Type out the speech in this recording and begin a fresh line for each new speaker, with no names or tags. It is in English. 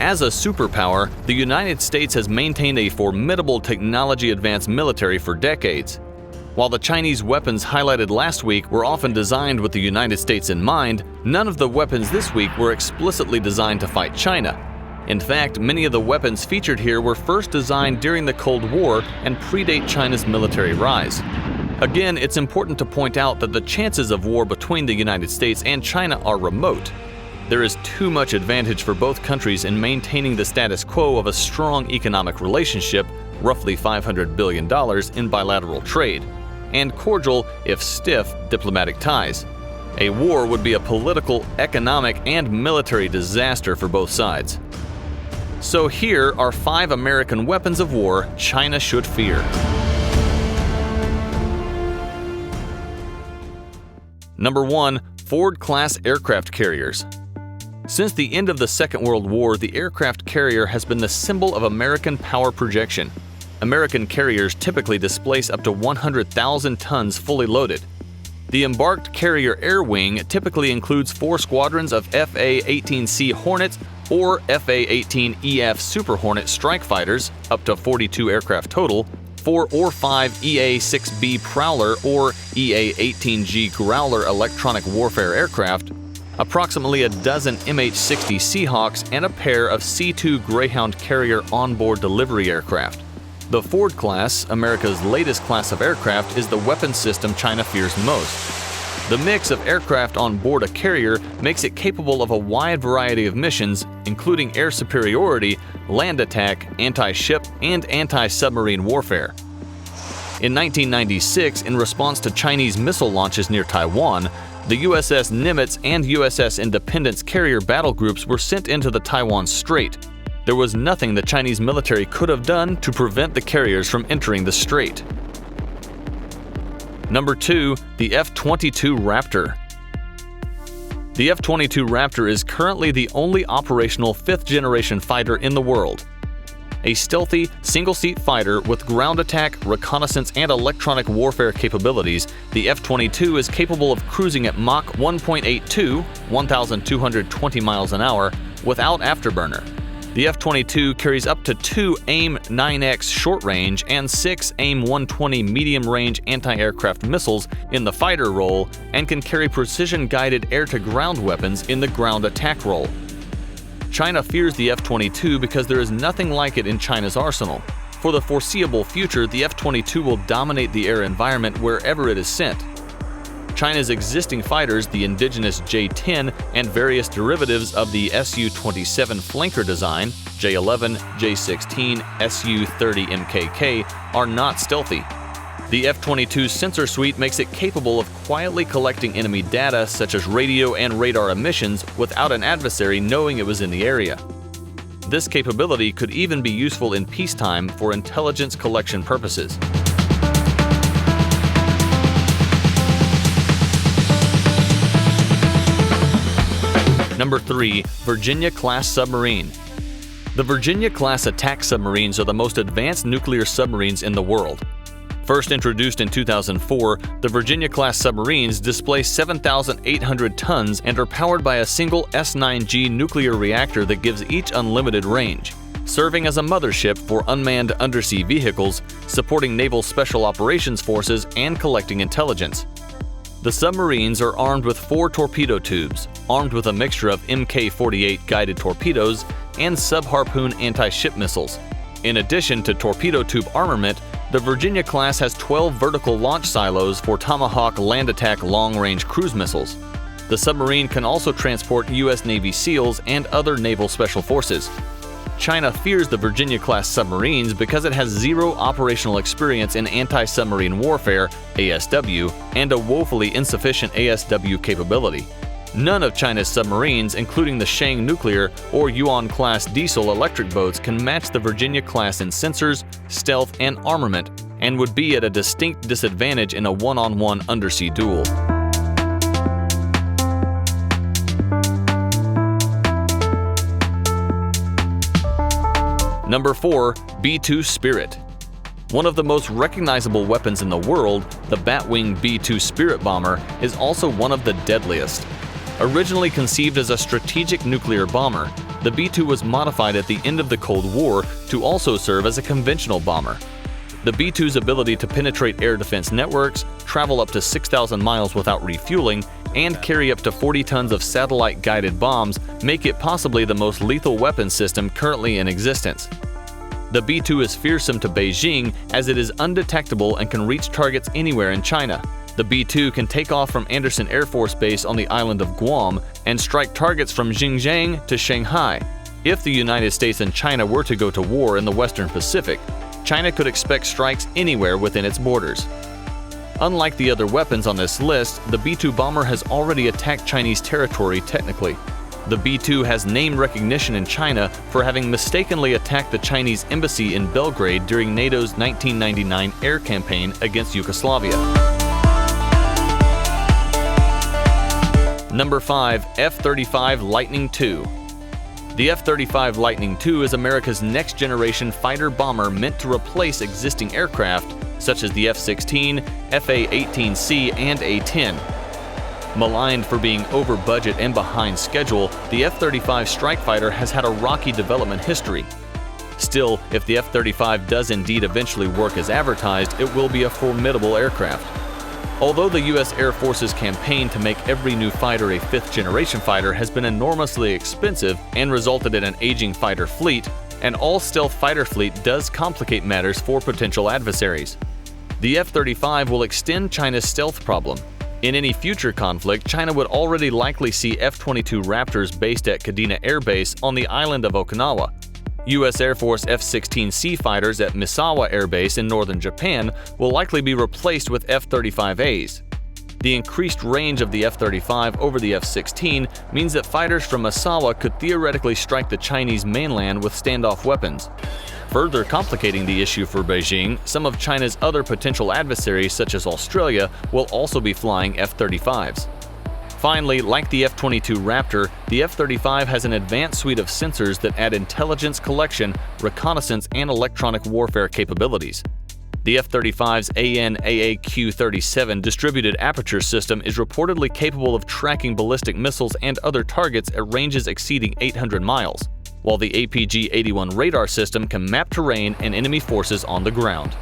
As a superpower, the United States has maintained a formidable technology-advanced military for decades. While the Chinese weapons highlighted last week were often designed with the United States in mind, none of the weapons this week were explicitly designed to fight China. In fact, many of the weapons featured here were first designed during the Cold War and predate China's military rise. Again, it's important to point out that the chances of war between the United States and China are remote. There is too much advantage for both countries in maintaining the status quo of a strong economic relationship, roughly $500 billion in bilateral trade, and cordial, if stiff, diplomatic ties. A war would be a political, economic, and military disaster for both sides. So here are 5 American weapons of war China should fear. Number 1. Ford-class aircraft carriers. Since the end of the Second World War, the aircraft carrier has been the symbol of American power projection. American carriers typically displace up to 100,000 tons fully loaded. The embarked carrier air wing typically includes 4 squadrons of FA-18C Hornets or FA-18EF Super Hornet strike fighters, up to 42 aircraft total, 4 or 5 EA-6B Prowler or EA-18G Growler electronic warfare aircraft, approximately a dozen MH-60 Seahawks, and a pair of C-2 Greyhound carrier onboard delivery aircraft. The Ford class, America's latest class of aircraft, is the weapon system China fears most. The mix of aircraft on board a carrier makes it capable of a wide variety of missions, including air superiority, land attack, anti-ship, and anti-submarine warfare. In 1996, in response to Chinese missile launches near Taiwan, the USS Nimitz and USS Independence carrier battle groups were sent into the Taiwan Strait. There was nothing the Chinese military could have done to prevent the carriers from entering the strait. Number 2. The F22 Raptor. The F22 Raptor is currently the only operational 5th-generation fighter in the world. A stealthy, single-seat fighter with ground attack, reconnaissance, and electronic warfare capabilities, the F-22 is capable of cruising at Mach 1.82, 1,220 miles an hour, without afterburner. The F-22 carries up to 2 AIM-9X short-range and 6 AIM-120 medium-range anti-aircraft missiles in the fighter role and can carry precision-guided air-to-ground weapons in the ground attack role. China fears the F-22 because there is nothing like it in China's arsenal. For the foreseeable future, the F-22 will dominate the air environment wherever it is sent. China's existing fighters, the indigenous J-10 and various derivatives of the Su-27 flanker design, J-11, J-16, Su-30 MKK, are not stealthy. The F-22's sensor suite makes it capable of quietly collecting enemy data such as radio and radar emissions without an adversary knowing it was in the area. This capability could even be useful in peacetime for intelligence collection purposes. Number 3. Virginia-class submarine. The Virginia-class attack submarines are the most advanced nuclear submarines in the world. First introduced in 2004, the Virginia-class submarines display 7,800 tons and are powered by a single S-9G nuclear reactor that gives each unlimited range, serving as a mothership for unmanned undersea vehicles, supporting naval special operations forces, and collecting intelligence. The submarines are armed with 4 torpedo tubes, armed with a mixture of Mk-48 guided torpedoes and sub-Harpoon anti-ship missiles. In addition to torpedo tube armament, the Virginia class has 12 vertical launch silos for Tomahawk land attack long-range cruise missiles. The submarine can also transport U.S. Navy SEALs and other naval special forces. China fears the Virginia-class submarines because it has zero operational experience in anti-submarine warfare (ASW) and a woefully insufficient ASW capability. None of China's submarines, including the Shang nuclear or Yuan-class diesel electric boats, can match the Virginia-class in sensors, stealth, and armament, and would be at a distinct disadvantage in a one-on-one undersea duel. Number 4. B-2 Spirit. One of the most recognizable weapons in the world, the Batwing B-2 Spirit bomber, is also one of the deadliest. Originally conceived as a strategic nuclear bomber, the B-2 was modified at the end of the Cold War to also serve as a conventional bomber. The B-2's ability to penetrate air defense networks, travel up to 6,000 miles without refueling, and carry up to 40 tons of satellite-guided bombs make it possibly the most lethal weapon system currently in existence. The B-2 is fearsome to Beijing as it is undetectable and can reach targets anywhere in China. The B-2 can take off from Andersen Air Force Base on the island of Guam and strike targets from Xinjiang to Shanghai. If the United States and China were to go to war in the Western Pacific, China could expect strikes anywhere within its borders. Unlike the other weapons on this list, the B-2 bomber has already attacked Chinese territory technically. The B-2 has name recognition in China for having mistakenly attacked the Chinese embassy in Belgrade during NATO's 1999 air campaign against Yugoslavia. Number 5. F35 Lightning II. The F-35 Lightning II is America's next-generation fighter-bomber meant to replace existing aircraft such as the F-16, F/A-18C, and A-10. Maligned for being over budget and behind schedule, the F-35 strike fighter has had a rocky development history. Still, if the F-35 does indeed eventually work as advertised, it will be a formidable aircraft. Although the U.S. Air Force's campaign to make every new fighter a fifth-generation fighter has been enormously expensive and resulted in an aging fighter fleet, an all-stealth fighter fleet does complicate matters for potential adversaries. The F-35 will extend China's stealth problem. In any future conflict, China would already likely see F-22 Raptors based at Kadena Air Base on the island of Okinawa. U.S. Air Force F-16C fighters at Misawa Air Base in northern Japan will likely be replaced with F-35As. The increased range of the F-35 over the F-16 means that fighters from Misawa could theoretically strike the Chinese mainland with standoff weapons. Further complicating the issue for Beijing, some of China's other potential adversaries such as Australia will also be flying F-35s. Finally, like the F-22 Raptor, the F-35 has an advanced suite of sensors that add intelligence collection, reconnaissance, and electronic warfare capabilities. The F-35's AN/AAQ-37 distributed aperture system is reportedly capable of tracking ballistic missiles and other targets at ranges exceeding 800 miles, while the APG-81 radar system can map terrain and enemy forces on the ground.